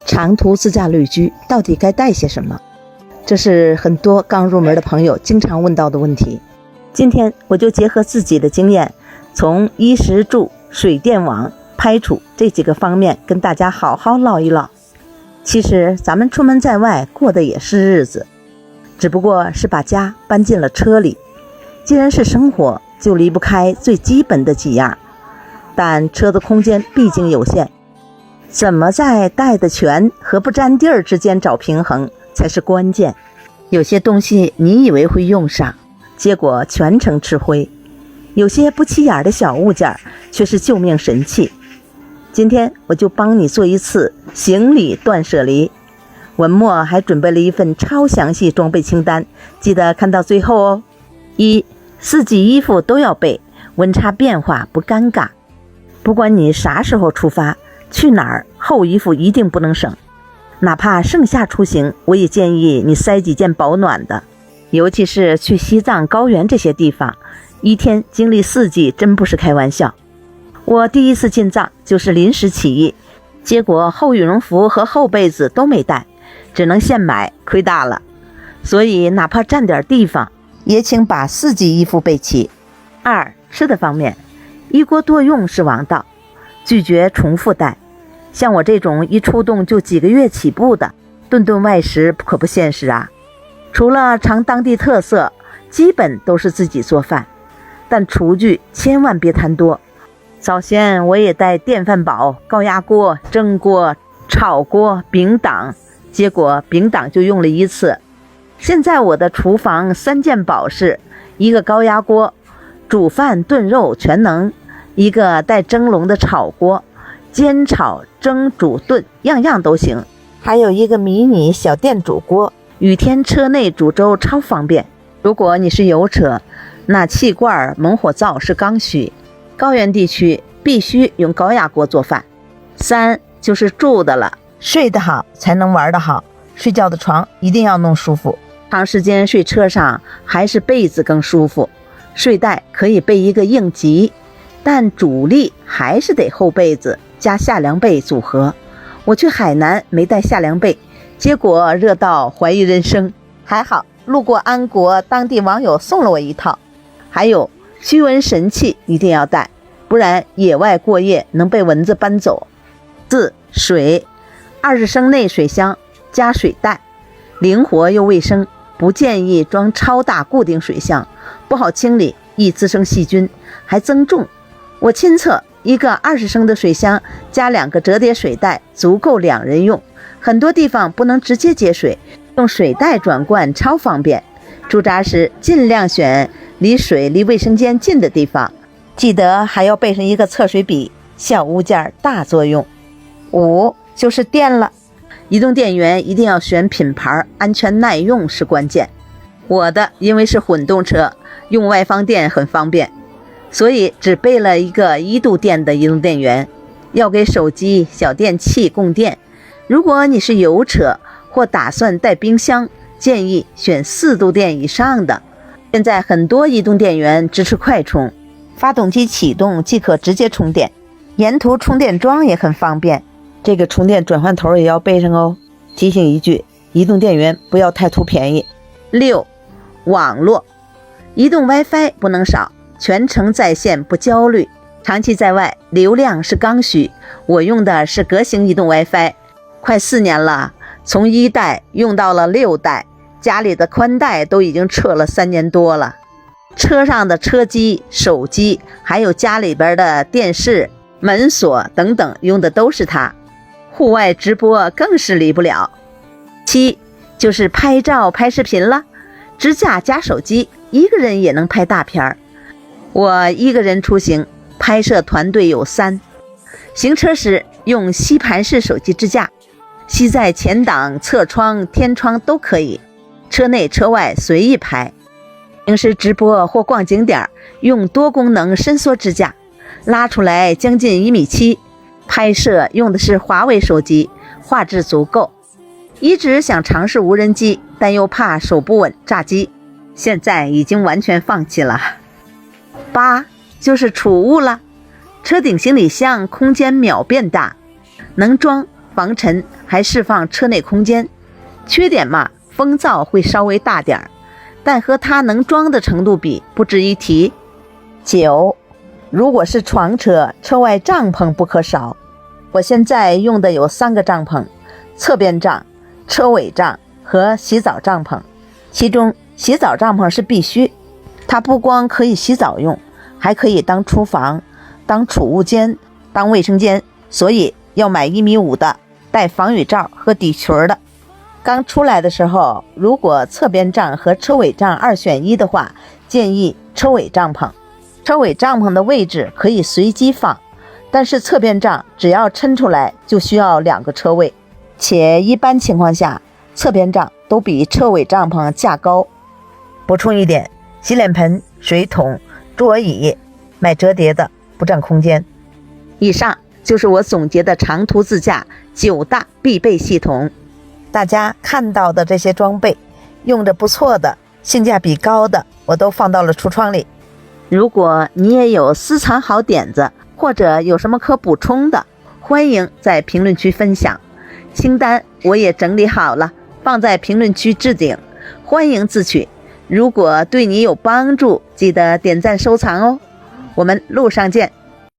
长途自驾旅居到底该带些什么？这是很多刚入门的朋友经常问到的问题。今天我就结合自己的经验，从衣食住、水电网、拍储这几个方面跟大家好好唠一唠。其实咱们出门在外过的也是日子，只不过是把家搬进了车里。既然是生活，就离不开最基本的几样，但车的空间毕竟有限，怎么在带的全和不占地儿之间找平衡才是关键。有些东西你以为会用上，结果全程吃灰；有些不起眼的小物件却是救命神器。今天我就帮你做一次行李断舍离。文末还准备了一份超详细装备清单，记得看到最后哦。1、四季衣服都要备，温差变化不尴尬。不管你啥时候出发，去哪儿，厚衣服一定不能省。哪怕盛夏出行，我也建议你塞几件保暖的，尤其是去西藏高原这些地方，一天经历4季真不是开玩笑。我第一次进藏就是临时起意，结果厚羽绒服和厚被子都没带，只能现买，亏大了。所以哪怕占点地方，也请把4季衣服备齐。2、吃的方面，一锅多用是王道，拒绝重复带。像我这种一出动就几个月起步的，顿顿外食可不现实啊。除了尝当地特色，基本都是自己做饭，但厨具千万别贪多。早先我也带电饭煲、高压锅、蒸锅、炒锅、饼档，结果饼档就用了1次。现在我的厨房3件宝是一个高压锅，煮饭炖肉全能；一个带蒸笼的炒锅，煎炒蒸煮炖样样都行；还有一个迷你小电煮锅，雨天车内煮粥超方便。如果你是油车，那气罐猛火灶是刚需。高原地区必须用高压锅做饭。3就是住的了，睡得好才能玩得好，睡觉的床一定要弄舒服。长时间睡车上还是被子更舒服，睡袋可以备一个应急，但主力还是得厚被子加夏凉被组合。我去海南没带夏凉被，结果热到怀疑人生，还好路过安国，当地网友送了我一套。还有驱蚊神器一定要带，不然野外过夜能被蚊子搬走。4、水，20升内水箱加水袋，灵活又卫生，不建议装超大固定水箱，不好清理，易滋生细菌，还增重。我亲测一个20升的水箱加2个折叠水袋足够2人用，很多地方不能直接接水，用水袋转灌超方便。驻扎时尽量选离水离卫生间近的地方，记得还要备上一个测水笔，小物件大作用。5就是电了，移动电源一定要选品牌，安全耐用是关键。我的因为是混动车，用外放电很方便，所以只备了一个1度电的移动电源，要给手机、小电器供电。如果你是油车或打算带冰箱，建议选4度电以上的。现在很多移动电源支持快充，发动机启动即可直接充电，沿途充电桩也很方便。这个充电转换头也要备上哦。提醒一句，移动电源不要太图便宜。6、网络，移动 WiFi 不能少，全程在线不焦虑。长期在外，流量是刚需，我用的是革型移动 WiFi， 快4年了，从1代用到了6代，家里的宽带都已经撤了3年多了。车上的车机、手机，还有家里边的电视、门锁等等，用的都是它。户外直播更是离不了。7就是拍照拍视频了，支架加手机，一个人也能拍大片。我一个人出行，拍摄团队有3。行车时用吸盘式手机支架，吸在前挡、侧窗、天窗都可以，车内车外随意拍。平时直播或逛景点，用多功能伸缩支架，拉出来将近1.7米。拍摄用的是华为手机，画质足够。一直想尝试无人机，但又怕手不稳炸机，现在已经完全放弃了。8就是储物了，车顶行李箱空间秒变大，能装防尘，还释放车内空间。缺点嘛，风噪会稍微大点儿，但和它能装的程度比，不值一提。9，如果是床车，车外帐篷不可少。我现在用的有3个帐篷：侧边帐、车尾帐和洗澡帐篷。其中洗澡帐篷是必须，它不光可以洗澡用，还可以当厨房、当储物间、当卫生间，所以要买1.5米的，带防雨罩和底裙的。刚出来的时候，如果侧边帐和车尾帐2选1的话，建议车尾帐篷。车尾帐篷的位置可以随机放，但是侧边帐只要抻出来就需要2个车位，且一般情况下侧边帐都比车尾帐篷价高。补充一点，洗脸盆、水桶、桌椅买折叠的，不占空间。以上就是我总结的长途自驾9大必备系统。大家看到的这些装备，用着不错的、性价比高的，我都放到了橱窗里。如果你也有私藏好点子，或者有什么可补充的，欢迎在评论区分享。清单我也整理好了，放在评论区置顶，欢迎自取。如果对你有帮助，记得点赞收藏哦。我们路上见。